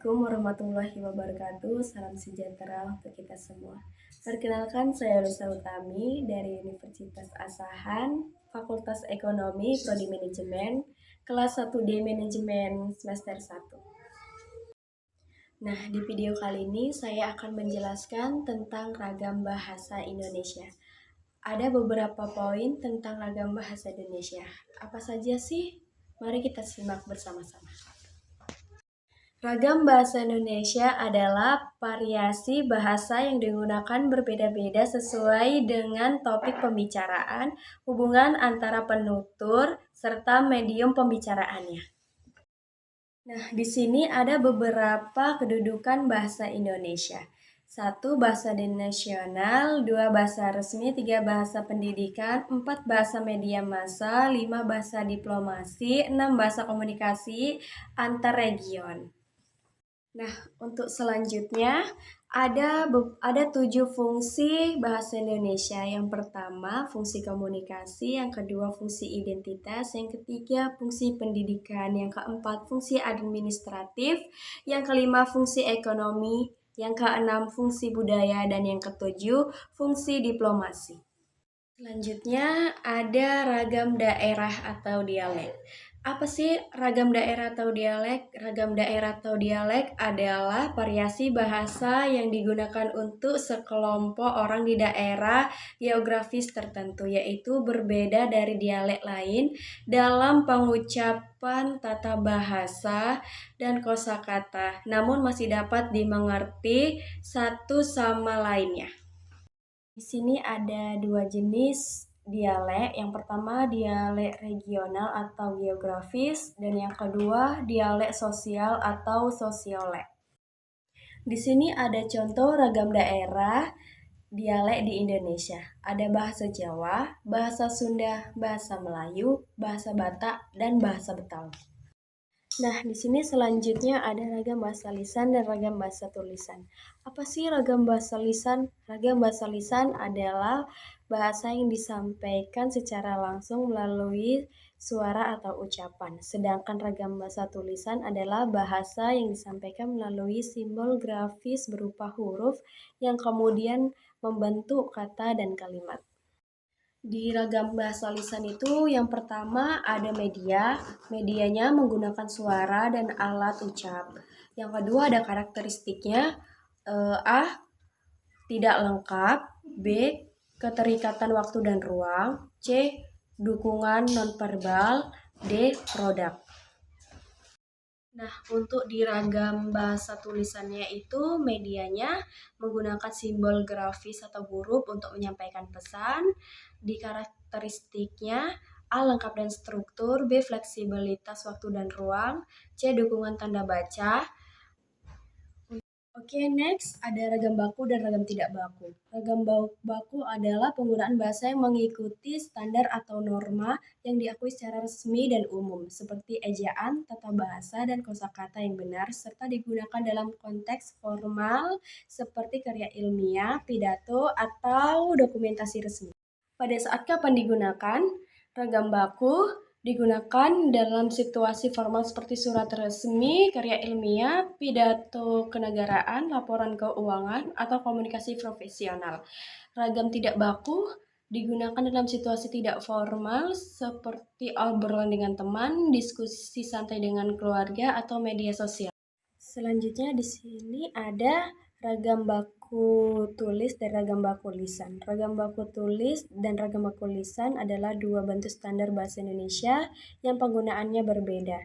Assalamualaikum warahmatullahi wabarakatuh. Salam sejahtera untuk kita semua. Perkenalkan, saya Lusa Utami dari Universitas Asahan, Fakultas Ekonomi, Prodi Manajemen, kelas 1D Manajemen semester 1. Nah, di video kali ini saya akan menjelaskan tentang ragam bahasa Indonesia. Ada beberapa poin tentang ragam bahasa Indonesia. Apa saja sih? Mari kita simak bersama-sama. Ragam bahasa Indonesia adalah variasi bahasa yang digunakan berbeda-beda sesuai dengan topik pembicaraan, hubungan antara penutur, serta medium pembicaraannya. Nah, di sini ada beberapa kedudukan bahasa Indonesia. 1. Bahasa nasional, 2. Bahasa resmi, 3. Bahasa pendidikan, 4. Bahasa media massa, 5. Bahasa diplomasi, 6. Bahasa komunikasi antar region. Nah, untuk selanjutnya ada 7 fungsi bahasa Indonesia. Yang pertama, fungsi komunikasi, yang kedua, fungsi identitas, yang ketiga, fungsi pendidikan, yang keempat, fungsi administratif, yang kelima, fungsi ekonomi, yang keenam, fungsi budaya, dan yang ketujuh, fungsi diplomasi. Selanjutnya ada ragam daerah atau dialek. Apa sih ragam daerah atau dialek? Ragam daerah atau dialek adalah variasi bahasa yang digunakan untuk sekelompok orang di daerah geografis tertentu, yaitu berbeda dari dialek lain dalam pengucapan, tata bahasa, dan kosakata, namun masih dapat dimengerti satu sama lainnya. Di sini ada 2 jenis dialek. Yang pertama dialek regional atau geografis, dan yang kedua dialek sosial atau sosiolek. Di sini ada contoh ragam daerah dialek di Indonesia. Ada bahasa Jawa, bahasa Sunda, bahasa Melayu, bahasa Batak, dan bahasa Betawi. Nah, di sini selanjutnya ada ragam bahasa lisan dan ragam bahasa tulisan. Apa sih ragam bahasa lisan? Ragam bahasa lisan adalah bahasa yang disampaikan secara langsung melalui suara atau ucapan. Sedangkan ragam bahasa tulisan adalah bahasa yang disampaikan melalui simbol grafis berupa huruf yang kemudian membentuk kata dan kalimat. Di ragam bahasa lisan itu yang pertama ada media, medianya menggunakan suara dan alat ucap. Yang kedua ada karakteristiknya, A. Tidak lengkap, B. Keterikatan waktu dan ruang, C. Dukungan nonverbal, D. Produk. Nah, untuk di ragam bahasa tulisannya itu medianya menggunakan simbol grafis atau huruf untuk menyampaikan pesan. Di karakteristiknya A. Lengkap dan struktur, B. Fleksibilitas waktu dan ruang, C. Dukungan tanda baca. Oke, next ada ragam baku dan ragam tidak baku. Ragam baku adalah penggunaan bahasa yang mengikuti standar atau norma yang diakui secara resmi dan umum, seperti ejaan, tata bahasa, dan kosakata yang benar, serta digunakan dalam konteks formal seperti karya ilmiah, pidato, atau dokumentasi resmi. Pada saat kapan digunakan? Ragam baku digunakan dalam situasi formal seperti surat resmi, karya ilmiah, pidato kenegaraan, laporan keuangan, atau komunikasi profesional. Ragam tidak baku digunakan dalam situasi tidak formal seperti obrolan dengan teman, diskusi santai dengan keluarga, atau media sosial. Selanjutnya di sini ada ragam baku tulis dan ragam baku lisan. Ragam baku tulis dan ragam baku lisan adalah dua bentuk standar bahasa Indonesia yang penggunaannya berbeda.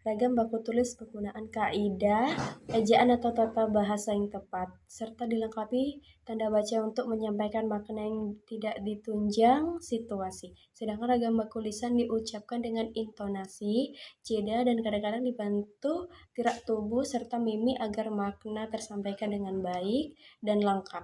Ragam baku tulis penggunaan kaidah, ejaan atau tata bahasa yang tepat, serta dilengkapi tanda baca untuk menyampaikan makna yang tidak ditunjang situasi. Sedangkan ragam baku lisan diucapkan dengan intonasi, jeda, dan kadang-kadang dibantu gerak tubuh serta mimik agar makna tersampaikan dengan baik dan lengkap.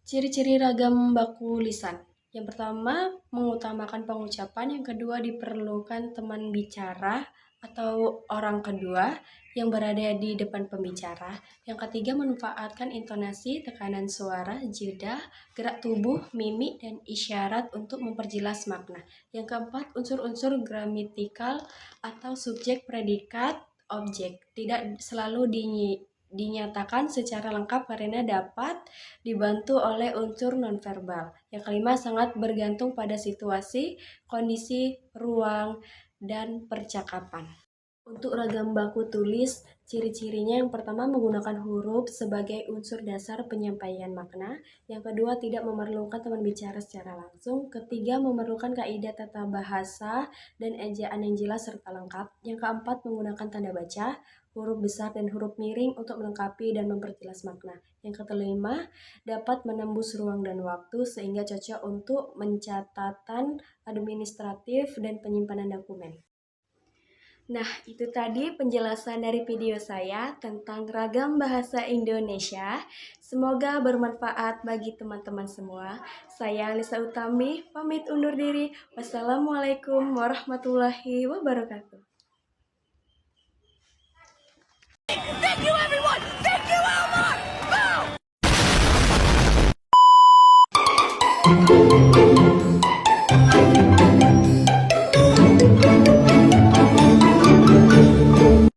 Ciri-ciri ragam baku lisan. Yang pertama, mengutamakan pengucapan. Yang kedua, diperlukan teman bicara atau orang kedua yang berada di depan pembicara. Yang ketiga, memanfaatkan intonasi, tekanan suara, jeda, gerak tubuh, mimik, dan isyarat untuk memperjelas makna. Yang keempat, unsur-unsur gramatikal atau subjek, predikat, objek, tidak selalu dinyatakan secara lengkap karena dapat dibantu oleh unsur nonverbal. Yang kelima, sangat bergantung pada situasi, kondisi, ruang, dan percakapan. Untuk ragam baku tulis, ciri-cirinya yang pertama menggunakan huruf sebagai unsur dasar penyampaian makna. Yang kedua, tidak memerlukan teman bicara secara langsung. Ketiga, memerlukan kaidah tata bahasa dan ejaan yang jelas serta lengkap. Yang keempat, menggunakan tanda baca, huruf besar dan huruf miring untuk melengkapi dan memperjelas makna. Yang kelima, dapat menembus ruang dan waktu sehingga cocok untuk mencatatan administratif dan penyimpanan dokumen. Nah, itu tadi penjelasan dari video saya tentang ragam bahasa Indonesia. Semoga bermanfaat bagi teman-teman semua. Saya Lisa Utami, pamit undur diri. Wassalamualaikum warahmatullahi wabarakatuh. Thank you everyone! Thank you Elmar! Boom!